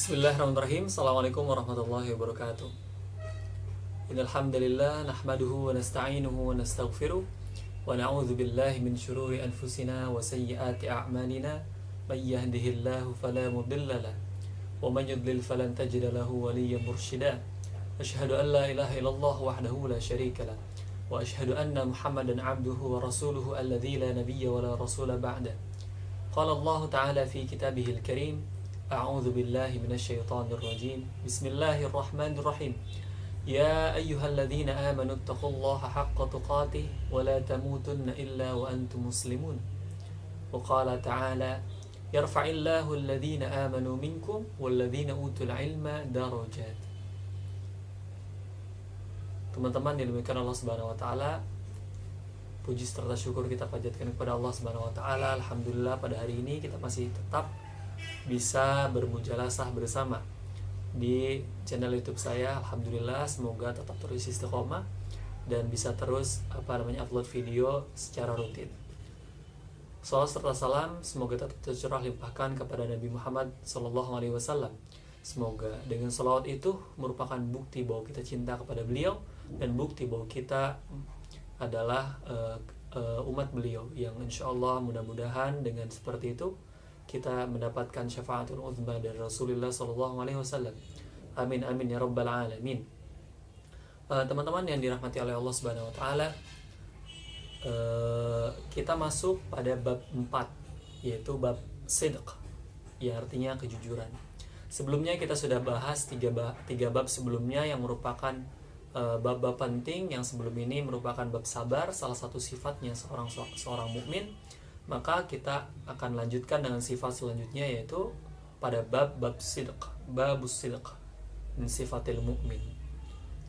Bismillahirrahmanirrahim. Assalamualaikum warahmatullahi wabarakatuh. Innal hamdalillah nahmaduhu wa nasta'inuhu wa nastaghfiruh wa na'udzu billahi min shururi anfusina wa sayyiati a'malina may yahdihillahu fala mudilla lahu wa may yudlil falan tajida lahu waliyyan mursyida. Asyhadu an la ilaha illallah wahdahu la syarika lah wa asyhadu anna Muhammadan 'abduhu wa rasuluhu alladzi la nabiyya wa la rasula ba'da. Qala Allah ta'ala fi kitabihil karim. أعوذ بالله من الشيطان الرجيم بسم الله الرحمن الرحيم يا أيها الذين آمنوا اتقوا الله حق تقاته ولا تموتن إلا وأنتم مسلمون وقال تعالى يرفع الله الذين آمنوا منكم والذين أوتوا العلم درجات. Teman-teman yang dimuliakan Allah Subhanahu wa taala, puji serta syukur kita panjatkan kepada Allah Subhanahu wa taala. Alhamdulillah pada hari ini kita masih tetap bisa bermujalasah bersama di channel YouTube saya. Alhamdulillah, semoga tetap terus istiqomah dan bisa terus upload video secara rutin. Salawat serta salam semoga tetap tercurah limpahkan kepada Nabi Muhammad SAW. Semoga dengan salawat itu merupakan bukti bahwa kita cinta kepada beliau dan bukti bahwa kita adalah umat beliau yang insya Allah mudah-mudahan dengan seperti itu kita mendapatkan syafaatul uzma dari Rasulullah SAW. Amin amin ya rabbal alamin. Teman-teman yang dirahmati oleh Allah Subhanahu wa taala, kita masuk pada bab 4, yaitu bab sidq, yang artinya kejujuran. Sebelumnya kita sudah bahas tiga bab sebelumnya yang merupakan bab-bab penting. Yang sebelum ini merupakan bab sabar, salah satu sifatnya seorang mukmin. Maka kita akan lanjutkan dengan sifat selanjutnya, yaitu pada bab sidq, babus sidq min sifatil mu'min.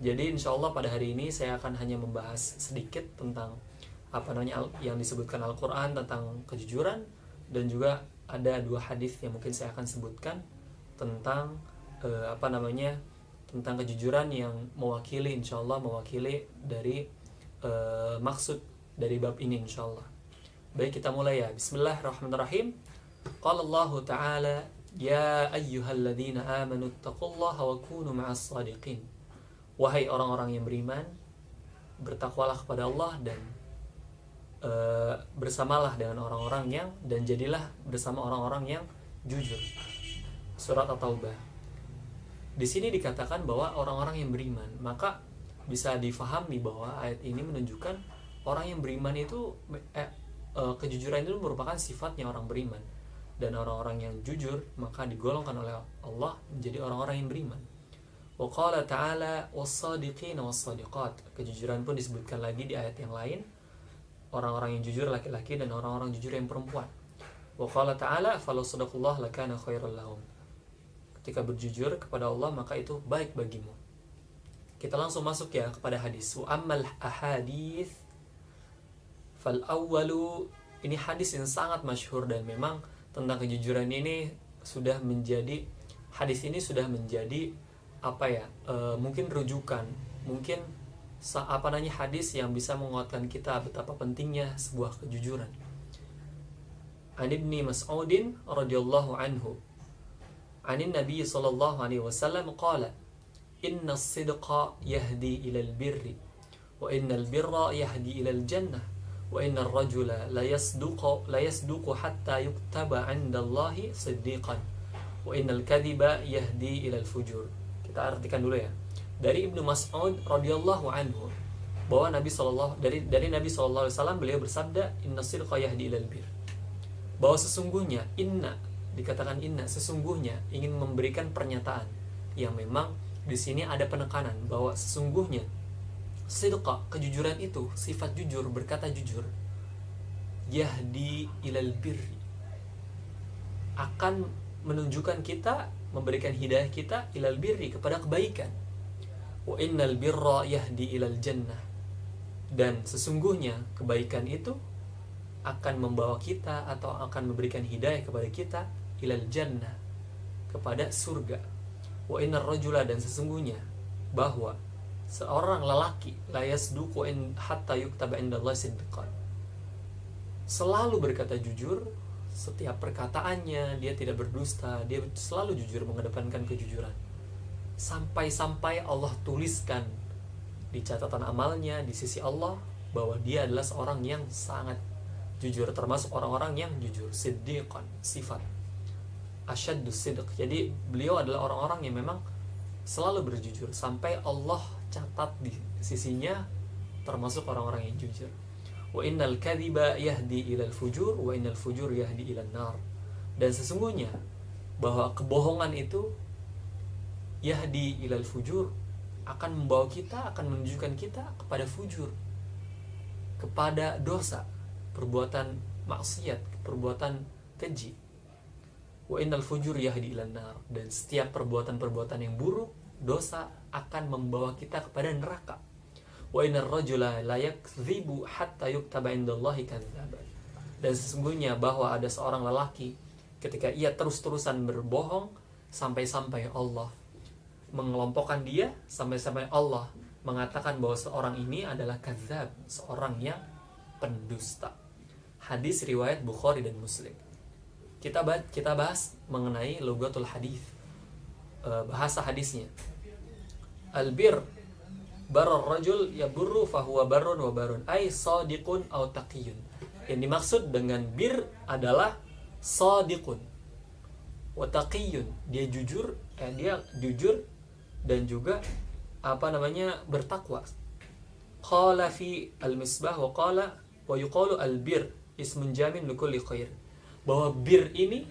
Jadi insyaallah pada hari ini saya akan hanya membahas sedikit tentang yang disebutkan Al-Quran tentang kejujuran, dan juga ada 2 hadis yang mungkin saya akan sebutkan tentang tentang kejujuran yang mewakili dari maksud dari bab ini insyaallah. Baik, kita mulai ya. Bismillahirrahmanirrahim. Qala Allah Ta'ala ya ayyuhalladzina amanu taqullaha wa kunu ma'as shadiqin. Wahai orang-orang yang beriman, bertakwalah kepada Allah dan bersamalah dengan orang-orang yang, dan jadilah bersama orang-orang yang jujur. Surat At-Taubah. Di sini dikatakan bahwa orang-orang yang beriman, maka bisa difahami bahwa ayat ini menunjukkan orang yang beriman itu kejujuran itu merupakan sifatnya orang beriman, dan orang-orang yang jujur maka digolongkan oleh Allah menjadi orang-orang yang beriman. Wa qala ta'ala was-sadiqina was-sadiqat. Kejujuran pun disebutkan lagi di ayat yang lain, orang-orang yang jujur laki-laki dan orang-orang jujur yang perempuan. Wa qala ta'ala falau sadaqullah lakana khairal lahum. Ketika berjujur kepada Allah maka itu baik bagimu. Kita langsung masuk ya kepada hadis. Wa ammal ahadits fal awwalu, ini hadis yang sangat masyhur, dan memang tentang kejujuran ini sudah menjadi mungkin rujukan, mungkin hadis yang bisa menguatkan kita betapa pentingnya sebuah kejujuran. An Ibni Mas'udin radhiyallahu anhu anin Nabi sallallahu alaihi wasallam qala inna as-sidqa yahdi ila al-birri wa inna al-birra yahdi ila al-jannah wa innar rajula la yasduqu hatta yuktaba 'inda Allahi siddiqan wa innal kadhiba yahdi ila al-fujur. Kita artikan dulu ya. Dari Ibnu Mas'ud radhiyallahu anhu bahwa dari Nabi sallallahu alaihi wasallam beliau bersabda, inna sidqa yahdi ila al-bir. Bahwa sesungguhnya, dikatakan inna, sesungguhnya ingin memberikan pernyataan yang memang di sini ada penekanan bahwa sesungguhnya sidqa, kejujuran itu, sifat jujur, berkata jujur, yahdi ilal birri, akan menunjukkan kita, memberikan hidayah kita ilal birri, kepada kebaikan. Wa innal birra yahdi ilal jannah, dan sesungguhnya kebaikan itu akan membawa kita atau akan memberikan hidayah kepada kita ilal jannah, kepada surga. Wa innar rajula, dan sesungguhnya bahwa seorang lelaki la yasduqu hatta yuktaba indallahi siddiqan, selalu berkata jujur setiap perkataannya, dia tidak berdusta, dia selalu jujur, mengedepankan kejujuran. Sampai-sampai Allah tuliskan di catatan amalnya di sisi Allah bahwa dia adalah seorang yang sangat jujur, termasuk orang-orang yang jujur. Siddiqan, sifat asyaddus sidq. Jadi beliau adalah orang-orang yang memang selalu berjujur, sampai Allah catat di sisinya termasuk orang-orang yang jujur. Wa innal kadhiba yahdi ilal fujur wa innal fujur yahdi ilan nar. Dan sesungguhnya bahwa kebohongan itu yahdi ilal fujur, akan membawa kita, akan menunjukkan kita kepada fujur, kepada dosa, perbuatan maksiat, perbuatan keji. Wa innal fujur yahdi ilan nar. Dan setiap perbuatan-perbuatan yang buruk, dosa, akan membawa kita kepada neraka. Wa innar rajula la yakdzibu hatta yuktaba indallahi kadzaban. Dan sesungguhnya bahwa ada seorang lelaki, ketika ia terus-terusan berbohong, sampai-sampai Allah mengelompokkan dia, sampai-sampai Allah mengatakan bahwa seorang ini adalah kadzab, seorang yang pendusta. Hadis riwayat Bukhari dan Muslim. Kita bahas mengenai lugatul hadis, bahasa hadisnya. Albir barar rajul yaburru fahuwa barrun wa barun, ay sadiqun aw taqiyun. Yang dimaksud dengan bir adalah sadiqun wa taqiyun, dia jujur dan juga bertakwa. Qala fi al-misbah wa qala wa yuqalu al-bir ismun jamin likulli khair. Bahwa bir ini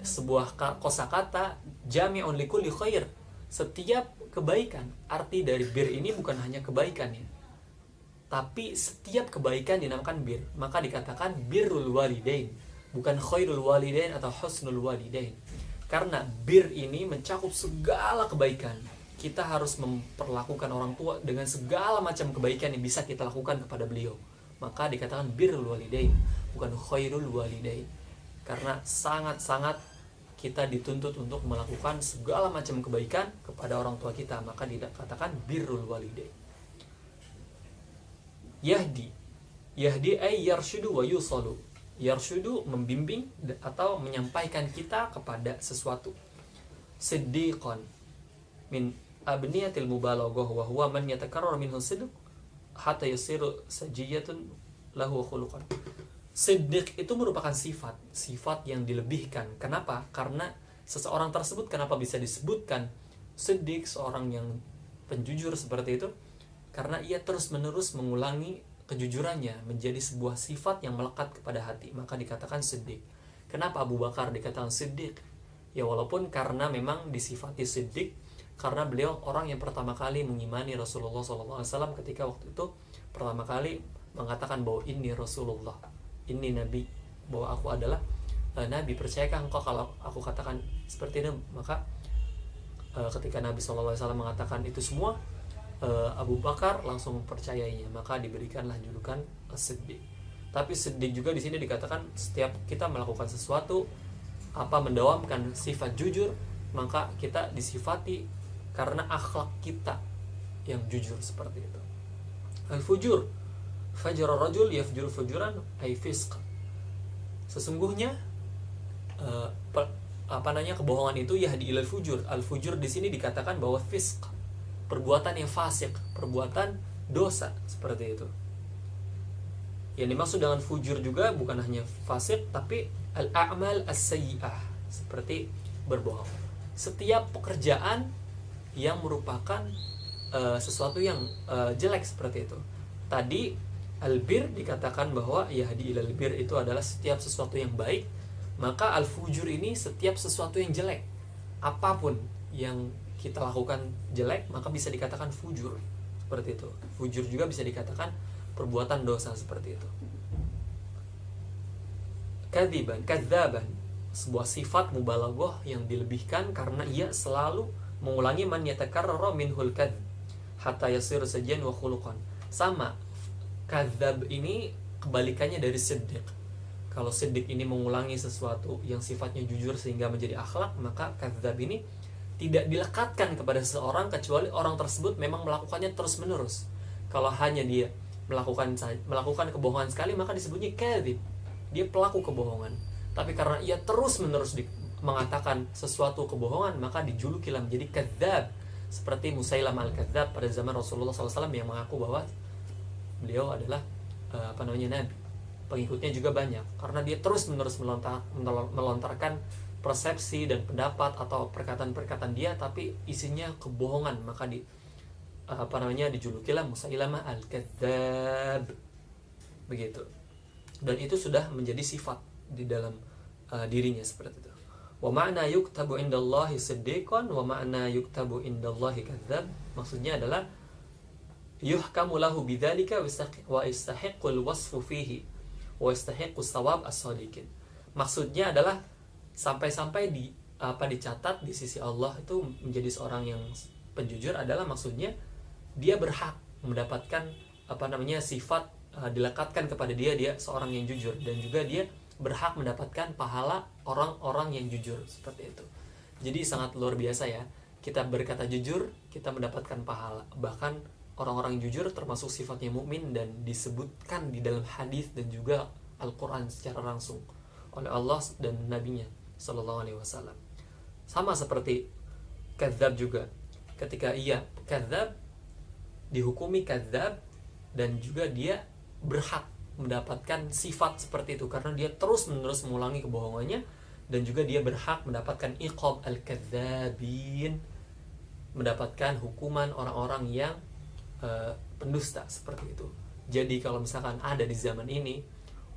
sebuah kosakata jami'un likulli khair, setiap kebaikan. Arti dari bir ini bukan hanya kebaikan ya, tapi setiap kebaikan dinamakan bir. Maka dikatakan birrul walidain, bukan khairul walidain atau husnul walidain. Karena bir ini mencakup segala kebaikan. Kita harus memperlakukan orang tua dengan segala macam kebaikan yang bisa kita lakukan kepada beliau. Maka dikatakan birrul walidain, bukan khairul walidain. Karena sangat-sangat kita dituntut untuk melakukan segala macam kebaikan kepada orang tua kita. Maka dikatakan birrul walidain. Yahdi ay yarshudu wa yusalu. Yarshudu, membimbing atau menyampaikan kita kepada sesuatu. Siddiqan min abniyatil mubalaghah wa huwa man yatakarrar minhu sidq hatta yasiru sajiyatun lahu khuluqan. Siddiq itu merupakan sifat yang dilebihkan. Kenapa? Karena seseorang tersebut kenapa bisa disebutkan siddiq, seorang yang penjujur seperti itu? Karena ia terus-menerus mengulangi kejujurannya menjadi sebuah sifat yang melekat kepada hati, maka dikatakan siddiq. Kenapa Abu Bakar dikatakan siddiq? Ya walaupun karena memang disifati siddiq karena beliau orang yang pertama kali mengimani Rasulullah SAW ketika waktu itu pertama kali mengatakan bahwa ini Rasulullah, ini Nabi, bahwa aku adalah Nabi. Percayakah engkau kalau aku katakan seperti ini? Maka ketika Nabi SAW mengatakan itu semua, Abu Bakar langsung mempercayainya, maka diberikanlah julukan As-Siddiq. Tapi Siddiq juga di sini dikatakan setiap kita melakukan sesuatu mendawamkan sifat jujur, maka kita disifati karena akhlak kita yang jujur seperti itu. Al-fujur, fajara rajul yafjur fujuran ay fisq. Sesungguhnya kebohongan itu yahdi ilal fujur. Al-fujur di sini dikatakan bahwa fisq, perbuatan yang fasik, perbuatan dosa seperti itu. Yang dimaksud dengan fujur juga bukan hanya fasik, tapi al-a'mal as-sayyi'ah, seperti berbohong. Setiap pekerjaan yang merupakan sesuatu yang jelek seperti itu. Tadi al-bir dikatakan bahwa yahdi ilal bir itu adalah setiap sesuatu yang baik, maka al-fujur ini setiap sesuatu yang jelek. Apapun yang kita lakukan jelek, maka bisa dikatakan fujur seperti itu. Fujur juga bisa dikatakan perbuatan dosa seperti itu. Kadzaban, sebuah sifat mubalaghah yang dilebihkan karena ia selalu mengulangi man yatakarrara minhul kadz hatta yasir sajan wa khuluqan. Sama, kadzab ini kebalikannya dari siddiq. Kalau siddiq ini mengulangi sesuatu yang sifatnya jujur sehingga menjadi akhlak, maka kadzab ini tidak dilekatkan kepada seseorang kecuali orang tersebut memang melakukannya terus-menerus. Kalau hanya dia melakukan kebohongan sekali, maka disebutnya kadzib, dia pelaku kebohongan. Tapi karena ia terus-menerus mengatakan sesuatu kebohongan, maka dijulukilah menjadi kadzdzab, seperti Musailamah al-Kadzdzab pada zaman Rasulullah SAW yang mengaku bahwa beliau adalah nabi. Pengikutnya juga banyak karena dia terus-menerus melontarkan persepsi dan pendapat atau perkataan-perkataan dia, tapi isinya kebohongan, maka dijulukilah Musailamah al-Kadzdzab, begitu. Dan itu sudah menjadi sifat di dalam dirinya seperti itu. Wa ma'na yuktabu indallahi siddiqan wa ma'na yuktabu indallahi kadzdzab, maksudnya adalah yuhkamu lahu bidzalika wa yastahiqqul wasfu fihi wa yastahiqqus shawab as-shadiqin. Maksudnya adalah sampai-sampai dicatat di sisi Allah itu menjadi seorang yang penjujur adalah maksudnya dia berhak mendapatkan sifat dilekatkan kepada dia seorang yang jujur, dan juga dia berhak mendapatkan pahala orang-orang yang jujur, seperti itu. Jadi sangat luar biasa ya, kita berkata jujur kita mendapatkan pahala. Bahkan orang-orang yang jujur termasuk sifatnya mukmin dan disebutkan di dalam hadis dan juga Al-Quran secara langsung oleh Allah dan Nabi-Nya Sallallahu Alaihi Wasallam. Sama seperti kadzdzab juga, ketika ia kadzdzab dihukumi kadzdzab, dan juga dia berhak mendapatkan sifat seperti itu karena dia terus-menerus mengulangi kebohongannya, dan juga dia berhak mendapatkan iqab al-kadzdzabin, mendapatkan hukuman orang-orang yang pendusta seperti itu. Jadi kalau misalkan ada di zaman ini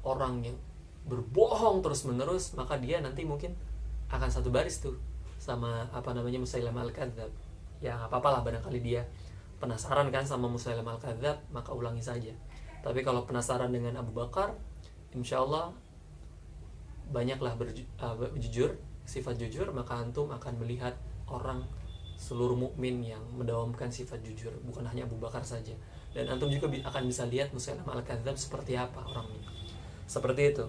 orang yang berbohong terus-menerus, maka dia nanti mungkin akan satu baris tuh sama Musailamah al-Kadzdzab. Ya nggak apa-apa lah, barangkali dia penasaran kan sama Musailamah al-Kadzdzab, maka ulangi saja. Tapi kalau penasaran dengan Abu Bakar, insya Allah banyaklah jujur, sifat jujur, maka antum akan melihat orang seluruh mukmin yang mendawamkan sifat jujur, bukan hanya Abu Bakar saja. Dan antum juga akan bisa lihat Musailamah al-Kadzdzab seperti apa orangnya. Seperti itu.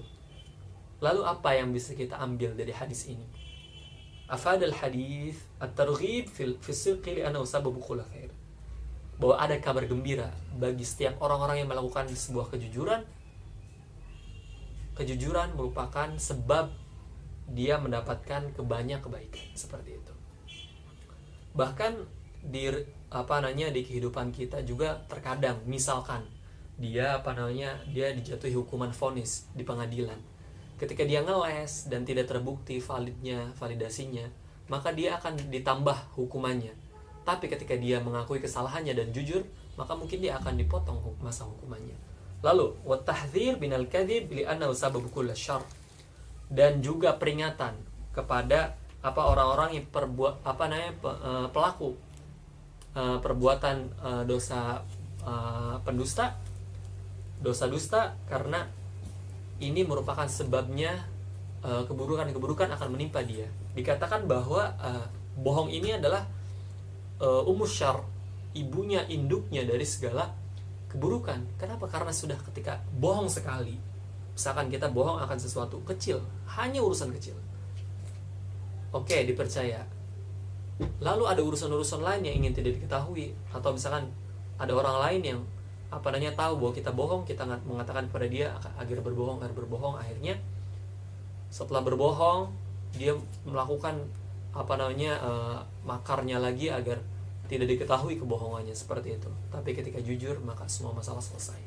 Lalu apa yang bisa kita ambil dari hadis ini? Afadal hadis at-targhib fi sidqi li annahu sababu khulul khair. Bahwa ada kabar gembira bagi setiap orang-orang yang melakukan sebuah kejujuran. Kejujuran merupakan sebab dia mendapatkan kebanyak kebaikan, seperti itu. Bahkan di kehidupan kita juga terkadang, misalkan dia dijatuhi hukuman vonis di pengadilan. Ketika dia ngeles dan tidak terbukti validasinya, maka dia akan ditambah hukumannya. Tapi ketika dia mengakui kesalahannya dan jujur, maka mungkin dia akan dipotong masa hukumannya. Lalu wa tahdzir binal kadzib li annahu sababu kulli syarr, dan juga peringatan kepada orang-orang yang pelaku perbuatan dosa pendusta, dosa dusta, karena ini merupakan sebabnya keburukan-keburukan akan menimpa dia. Dikatakan bahwa bohong ini adalah ummus syarr, ibunya, induknya dari segala keburukan. Kenapa? Karena sudah ketika bohong sekali, misalkan kita bohong akan sesuatu kecil, hanya urusan kecil, oke, dipercaya. Lalu ada urusan-urusan lain yang ingin tidak diketahui, atau misalkan ada orang lain yang tahu bahwa kita bohong, kita mengatakan kepada dia agar berbohong, akhirnya setelah berbohong dia melakukan makarnya lagi agar tidak diketahui kebohongannya, seperti itu. Tapi ketika jujur, maka semua masalah selesai,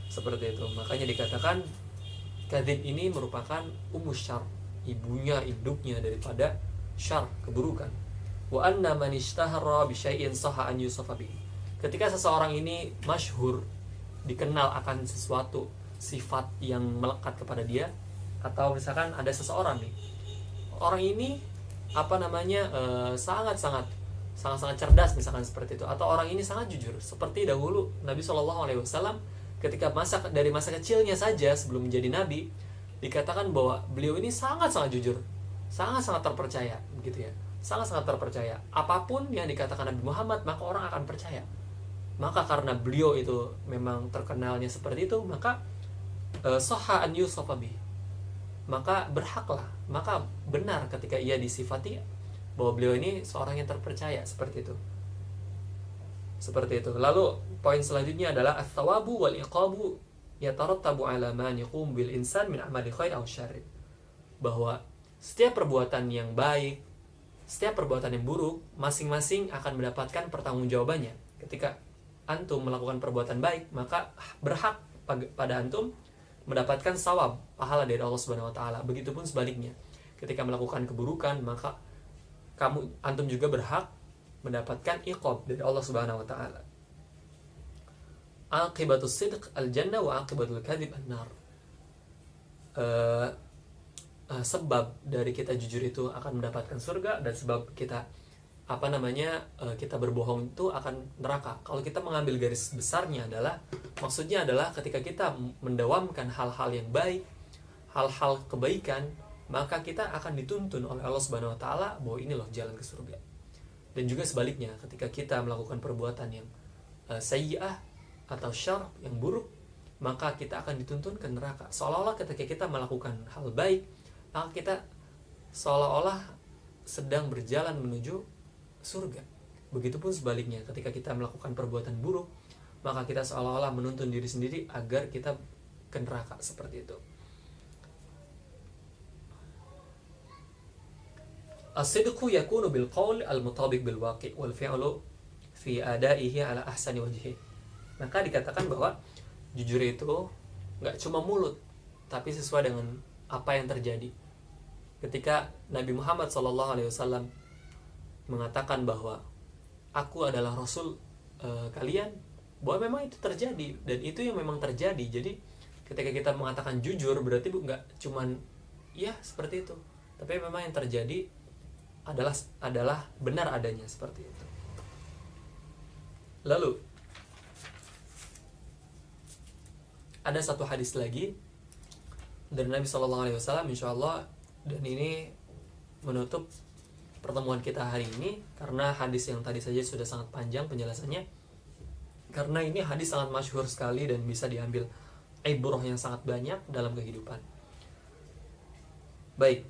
seperti itu. Makanya dikatakan kadzib ini merupakan ummus syarr, ibunya, induknya daripada syarr, keburukan. Wa anna man ishtahara bi syai'in sahha an yusafa bihi. Ketika seseorang ini masyhur, dikenal akan sesuatu sifat yang melekat kepada dia, atau misalkan ada seseorang nih, orang ini sangat-sangat cerdas, misalkan seperti itu, atau orang ini sangat jujur, seperti dahulu Nabi Shallallahu Alaihi Wasallam ketika dari masa kecilnya saja sebelum menjadi nabi, dikatakan bahwa beliau ini sangat-sangat jujur, sangat-sangat terpercaya, begitu ya, sangat-sangat terpercaya. Apapun yang dikatakan Nabi Muhammad, maka orang akan percaya. Maka karena beliau itu memang terkenalnya seperti itu, maka sahha an yusafa bih, maka berhaklah, maka benar ketika ia disifati bahwa beliau ini seorang yang terpercaya, seperti itu. Seperti itu. Lalu poin selanjutnya adalah ats-tsawabu wal iqabu yatarattabu ala ma yaqum bil insan min amali khair aw syarr. bahwa setiap perbuatan yang baik, setiap perbuatan yang buruk, masing-masing akan mendapatkan pertanggungjawabannya. Ketika antum melakukan perbuatan baik, maka berhak pada antum mendapatkan sawab, pahala dari Allah Subhanahu wa taala. Begitupun sebaliknya. Ketika melakukan keburukan, maka antum juga berhak mendapatkan iqab dari Allah Subhanahu wa taala. Aqibatus sidq al-jannah wa aqibatul kadhib an-nar. Sebab dari kita jujur itu akan mendapatkan surga, dan sebab kita kita berbohong itu akan neraka. Kalau kita mengambil garis besarnya maksudnya adalah ketika kita mendawamkan hal-hal yang baik, hal-hal kebaikan, maka kita akan dituntun oleh Allah Subhanahu wa taala bahwa ini loh jalan ke surga. Dan juga sebaliknya, ketika kita melakukan perbuatan yang sayyi'ah atau syarr, yang buruk, maka kita akan dituntun ke neraka. Seolah-olah ketika kita melakukan hal baik, maka kita seolah-olah sedang berjalan menuju surga. Begitupun sebaliknya, ketika kita melakukan perbuatan buruk, maka kita seolah-olah menuntun diri sendiri agar kita ke neraka, seperti itu. As-sidqu yakunu bil qawl al-mutabiq bil waqi' wal fi'lu fi adaihi ala ahsani wajhi. Maka dikatakan bahwa jujur itu nggak cuma mulut, tapi sesuai dengan apa yang terjadi. Ketika Nabi Muhammad SAW mengatakan bahwa aku adalah Rasul kalian, bahwa memang itu terjadi, dan itu yang memang terjadi. Jadi ketika kita mengatakan jujur, berarti nggak cuman ya seperti itu, tapi memang yang terjadi adalah benar adanya, seperti itu. Lalu ada satu hadis lagi dari Nabi SAW, insyaallah, dan ini menutup pertemuan kita hari ini, karena hadis yang tadi saja sudah sangat panjang penjelasannya, karena ini hadis sangat masyhur sekali dan bisa diambil ibrah yang sangat banyak dalam kehidupan. Baik,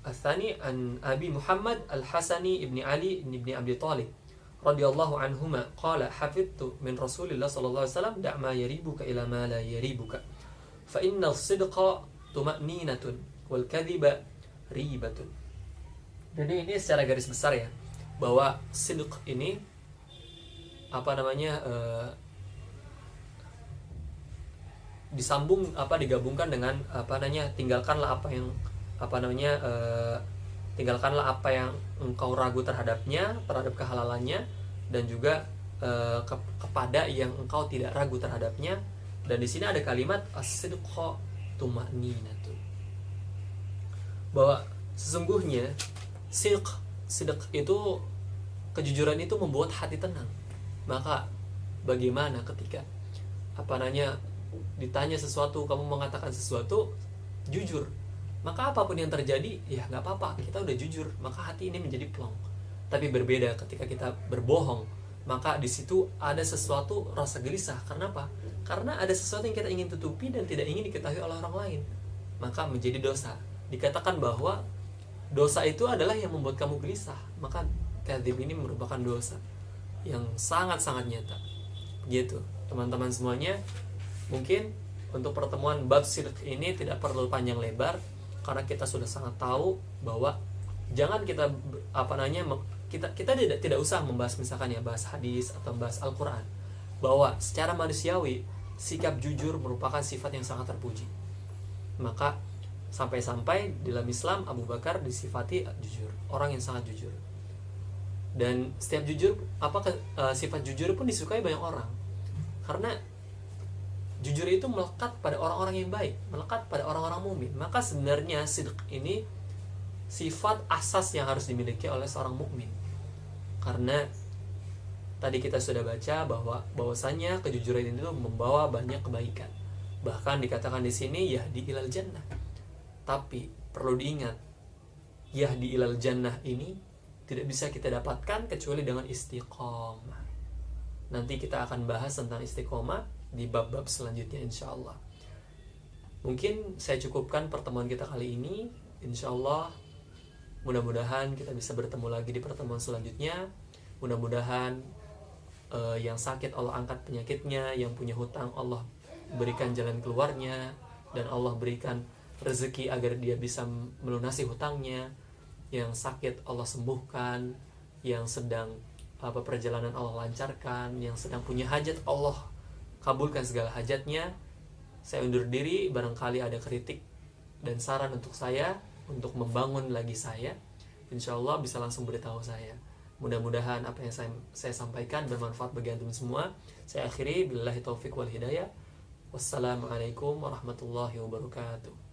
Al-Thani an Abi Muhammad Al-Hasani ibni Ali ibni Abi Talib radhiyallahu anhuma qala hafidtu min Rasulillah sallallahu alaihi wasallam da' ma yaribuka ila ma la yaribuka fa inna as-sidqa tuma'ninatun wal kadhiba ribatun. Jadi ini secara garis besar ya, bahwa sidq ini digabungkan dengan tinggalkanlah tinggalkanlah apa yang engkau ragu terhadap kehalalannya, dan juga kepada yang engkau tidak ragu terhadapnya. Dan di sini ada kalimat as-sidqa tuma'ninatun, bahwa sesungguhnya sidq itu, kejujuran itu membuat hati tenang. Maka bagaimana ketika ditanya sesuatu, kamu mengatakan sesuatu jujur, maka apapun yang terjadi ya nggak apa-apa, kita udah jujur, maka hati ini menjadi plong. Tapi berbeda ketika kita berbohong, maka di situ ada sesuatu rasa gelisah. Karena apa? Karena ada sesuatu yang kita ingin tutupi dan tidak ingin diketahui oleh orang lain, maka menjadi dosa. Dikatakan bahwa dosa itu adalah yang membuat kamu gelisah, maka kadzib ini merupakan dosa yang sangat-sangat nyata. Gitu, teman-teman semuanya. Mungkin untuk pertemuan bab sidq ini tidak perlu panjang lebar, karena kita sudah sangat tahu bahwa jangan kita kita tidak usah membahas misalkan ya bahas hadis atau bahas Al-Qur'an, bahwa secara manusiawi sikap jujur merupakan sifat yang sangat terpuji. Maka sampai-sampai dalam Islam Abu Bakar disifati jujur, orang yang sangat jujur. Dan setiap sifat jujur pun disukai banyak orang, karena jujur itu melekat pada orang-orang yang baik, melekat pada orang-orang mukmin. Maka sebenarnya sidq ini sifat asas yang harus dimiliki oleh seorang mukmin. Karena tadi kita sudah baca bahwasanya kejujuran itu membawa banyak kebaikan. Bahkan dikatakan di sini yahdi ilal jannah. Tapi perlu diingat, yahdi ilal jannah ini tidak bisa kita dapatkan kecuali dengan istiqomah. Nanti kita akan bahas tentang istiqomah di bab-bab selanjutnya insyaallah. Mungkin saya cukupkan pertemuan kita kali ini, insyaallah. Mudah-mudahan kita bisa bertemu lagi di pertemuan selanjutnya. Mudah-mudahan yang sakit Allah angkat penyakitnya, yang punya hutang Allah berikan jalan keluarnya, dan Allah berikan rezeki agar dia bisa melunasi hutangnya, yang sakit Allah sembuhkan, yang sedang perjalanan Allah lancarkan, yang sedang punya hajat Allah kabulkan segala hajatnya. Saya undur diri, barangkali ada kritik dan saran untuk saya untuk membangun lagi saya, insya Allah bisa langsung beritahu saya. Mudah-mudahan apa yang saya sampaikan bermanfaat bagi antum semua. Saya akhiri, billahi taufiq wal hidayah. Wassalamualaikum warahmatullahi wabarakatuh.